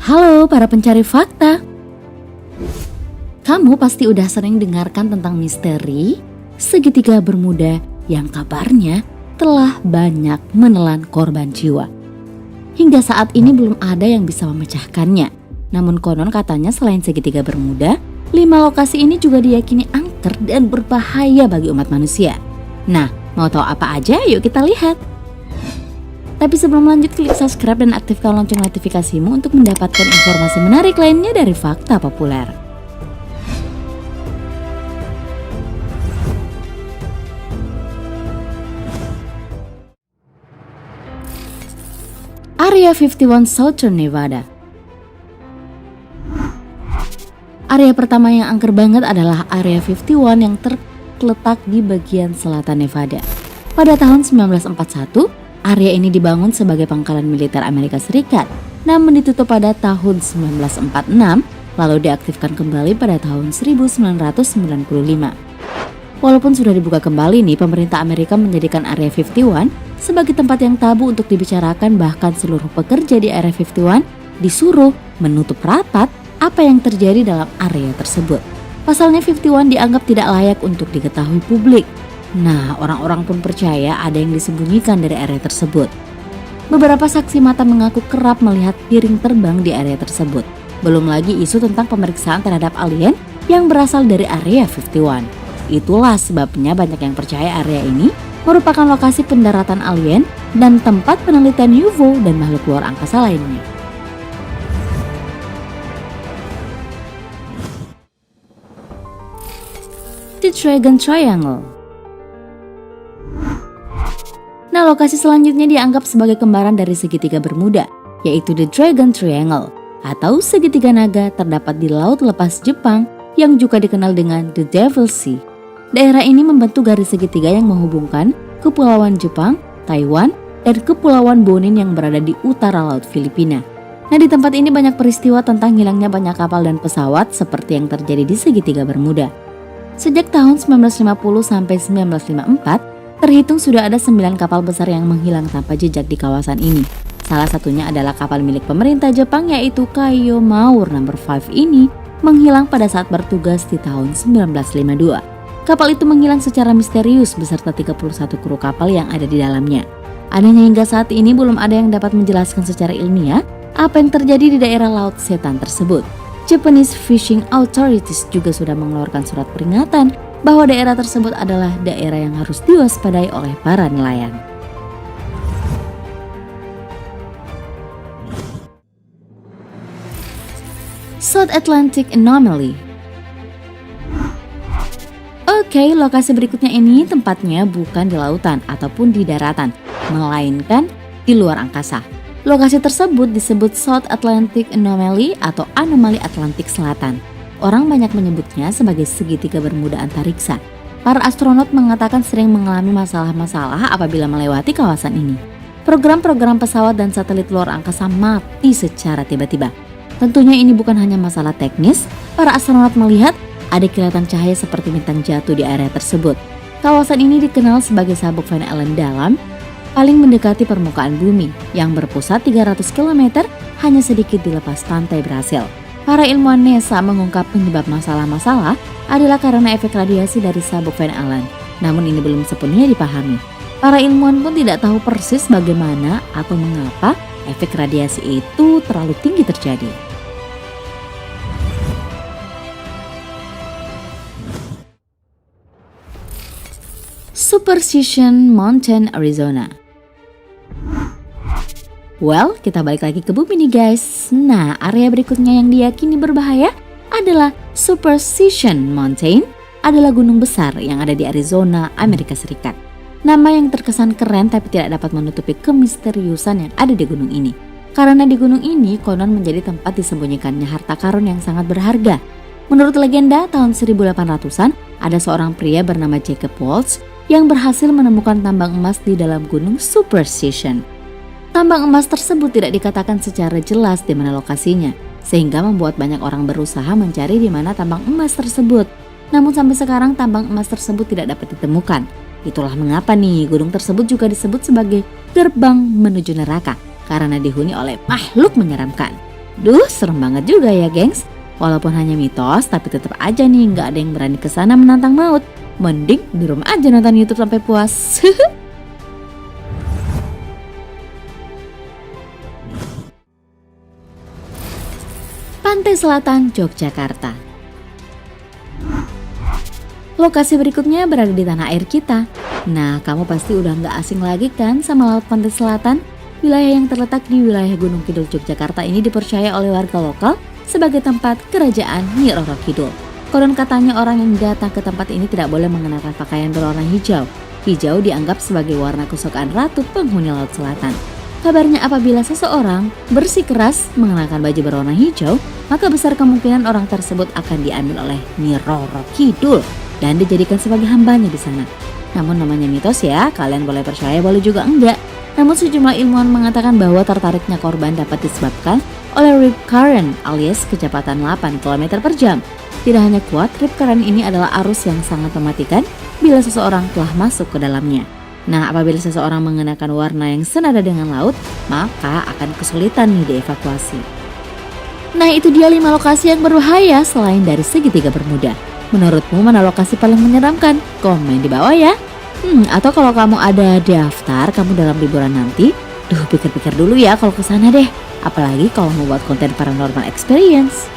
Halo para pencari fakta. Kamu pasti udah sering dengarkan tentang misteri segitiga Bermuda yang kabarnya telah banyak menelan korban jiwa. Hingga saat ini belum ada yang bisa memecahkannya. Namun konon katanya selain segitiga Bermuda, 5 lokasi ini juga diyakini angker dan berbahaya bagi umat manusia. Nah, mau tahu apa aja? Yuk kita lihat. Tapi sebelum lanjut, klik subscribe dan aktifkan lonceng notifikasimu untuk mendapatkan informasi menarik lainnya dari Fakta Populer. Area 51 Southern Nevada. Area pertama yang angker banget adalah Area 51 yang terletak di bagian selatan Nevada. Pada tahun 1941, area ini dibangun sebagai pangkalan militer Amerika Serikat, namun ditutup pada tahun 1946, lalu diaktifkan kembali pada tahun 1995. Walaupun sudah dibuka kembali nih, pemerintah Amerika menjadikan Area 51 sebagai tempat yang tabu untuk dibicarakan, bahkan seluruh pekerja di Area 51 disuruh menutup rapat apa yang terjadi dalam area tersebut. Pasalnya 51 dianggap tidak layak untuk diketahui publik. Nah, orang-orang pun percaya ada yang disembunyikan dari area tersebut. Beberapa saksi mata mengaku kerap melihat piring terbang di area tersebut. Belum lagi isu tentang pemeriksaan terhadap alien yang berasal dari Area 51. Itulah sebabnya banyak yang percaya area ini merupakan lokasi pendaratan alien dan tempat penelitian UFO dan makhluk luar angkasa lainnya. The Dragon Triangle. Nah, lokasi selanjutnya dianggap sebagai kembaran dari segitiga Bermuda, yaitu The Dragon Triangle atau segitiga naga, terdapat di Laut Lepas Jepang yang juga dikenal dengan The Devil's Sea. Daerah ini membentuk garis segitiga yang menghubungkan Kepulauan Jepang, Taiwan, dan Kepulauan Bonin yang berada di utara Laut Filipina. Nah, di tempat ini banyak peristiwa tentang hilangnya banyak kapal dan pesawat seperti yang terjadi di segitiga Bermuda. Sejak tahun 1950 sampai 1954, terhitung sudah ada 9 kapal besar yang menghilang tanpa jejak di kawasan ini. Salah satunya adalah kapal milik pemerintah Jepang, yaitu Kaiyo Maur No. 5 ini menghilang pada saat bertugas di tahun 1952. Kapal itu menghilang secara misterius beserta 31 kru kapal yang ada di dalamnya. Anehnya hingga saat ini belum ada yang dapat menjelaskan secara ilmiah apa yang terjadi di daerah Laut Setan tersebut. Japanese Fishing Authorities juga sudah mengeluarkan surat peringatan bahwa daerah tersebut adalah daerah yang harus diwaspadai oleh para nelayan. South Atlantic Anomaly. Oke, lokasi berikutnya ini tempatnya bukan di lautan ataupun di daratan, melainkan di luar angkasa. Lokasi tersebut disebut South Atlantic Anomaly atau anomali Atlantik Selatan. Orang banyak menyebutnya sebagai segitiga Bermuda antariksa. Para astronot mengatakan sering mengalami masalah-masalah apabila melewati kawasan ini. Program-program pesawat dan satelit luar angkasa mati secara tiba-tiba. Tentunya ini bukan hanya masalah teknis, para astronot melihat ada kilatan cahaya seperti bintang jatuh di area tersebut. Kawasan ini dikenal sebagai sabuk Van Allen dalam, paling mendekati permukaan bumi, yang berpusat 300 km hanya sedikit di lepas pantai Brasil. Para ilmuwan NASA mengungkap penyebab masalah-masalah adalah karena efek radiasi dari sabuk Van Allen. Namun ini belum sepenuhnya dipahami. Para ilmuwan pun tidak tahu persis bagaimana atau mengapa efek radiasi itu terlalu tinggi terjadi. Superstition Mountain, Arizona. Well, kita balik lagi ke bumi nih guys. Nah, area berikutnya yang diyakini berbahaya adalah Superstition Mountain, adalah gunung besar yang ada di Arizona, Amerika Serikat. Nama yang terkesan keren tapi tidak dapat menutupi kemisteriusan yang ada di gunung ini. Karena di gunung ini konon menjadi tempat disembunyikannya harta karun yang sangat berharga. Menurut legenda, tahun 1800-an ada seorang pria bernama Jacob Waltz yang berhasil menemukan tambang emas di dalam gunung Superstition. Tambang emas tersebut tidak dikatakan secara jelas di mana lokasinya, sehingga membuat banyak orang berusaha mencari di mana tambang emas tersebut. Namun sampai sekarang tambang emas tersebut tidak dapat ditemukan. Itulah mengapa nih gunung tersebut juga disebut sebagai gerbang menuju neraka, karena dihuni oleh makhluk menyeramkan. Duh, serem banget juga ya gengs. Walaupun hanya mitos, tapi tetap aja nih nggak ada yang berani kesana menantang maut. Mending di rumah aja nonton YouTube sampai puas. Pantai Selatan, Yogyakarta. Lokasi berikutnya berada di tanah air kita. Nah, kamu pasti udah nggak asing lagi kan sama Laut Pantai Selatan? Wilayah yang terletak di wilayah Gunung Kidul Yogyakarta ini dipercaya oleh warga lokal sebagai tempat kerajaan Nyi Roro Kidul. Konon katanya orang yang datang ke tempat ini tidak boleh mengenakan pakaian berwarna hijau. Hijau dianggap sebagai warna kesukaan ratu penghuni Laut Selatan. Kabarnya apabila seseorang bersikeras mengenakan baju berwarna hijau, maka besar kemungkinan orang tersebut akan diambil oleh Nyi Roro Kidul dan dijadikan sebagai hambanya di sana. Namun namanya mitos ya, kalian boleh percaya boleh juga enggak. Namun sejumlah ilmuwan mengatakan bahwa tertariknya korban dapat disebabkan oleh rip current alias kecepatan 8 km per jam. Tidak hanya kuat, rip current ini adalah arus yang sangat mematikan bila seseorang telah masuk ke dalamnya. Nah, apabila seseorang mengenakan warna yang senada dengan laut, maka akan kesulitan nih dievakuasi. Nah, itu dia 5 lokasi yang berbahaya selain dari segitiga Bermuda. Menurutmu mana lokasi paling menyeramkan? Komen di bawah ya. Atau kalau kamu ada daftar kamu dalam liburan nanti, pikir-pikir dulu ya kalau kesana deh. Apalagi kalau mau buat konten paranormal experience.